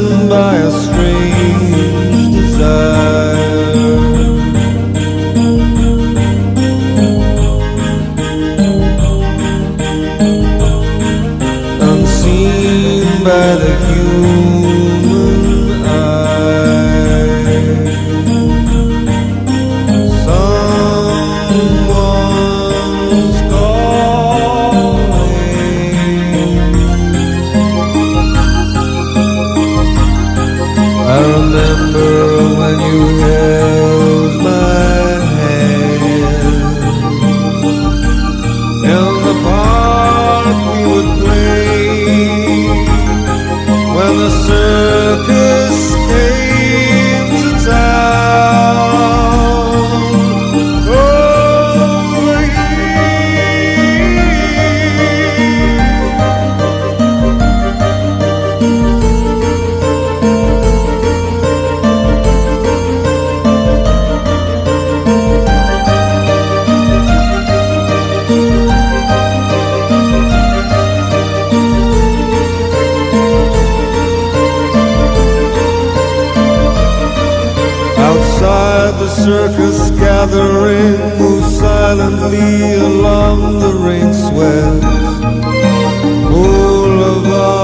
driven by a strange desire. Unseen by the human eye, someone's calling. I remember when you held my hand. In the park we would play when the circus came to town. Over outside the circus gathering, move silently along the rain-swept boulevard.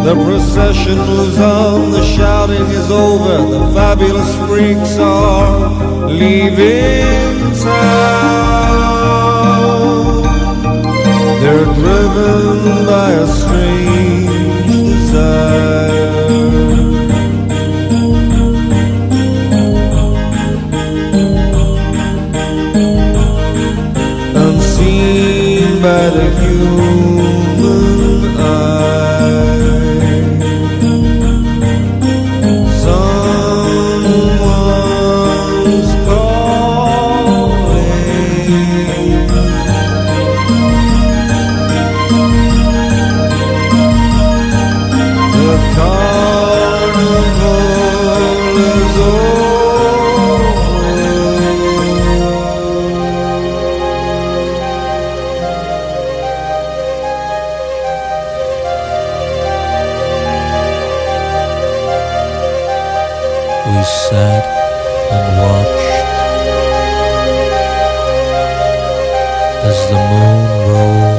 The procession moves on, the shouting is over, the fabulous freaks are leaving town. They're driven by a strange desire. Unseen by the human eye, someone's calling. The carnival is over. We sat and watched as the moon rose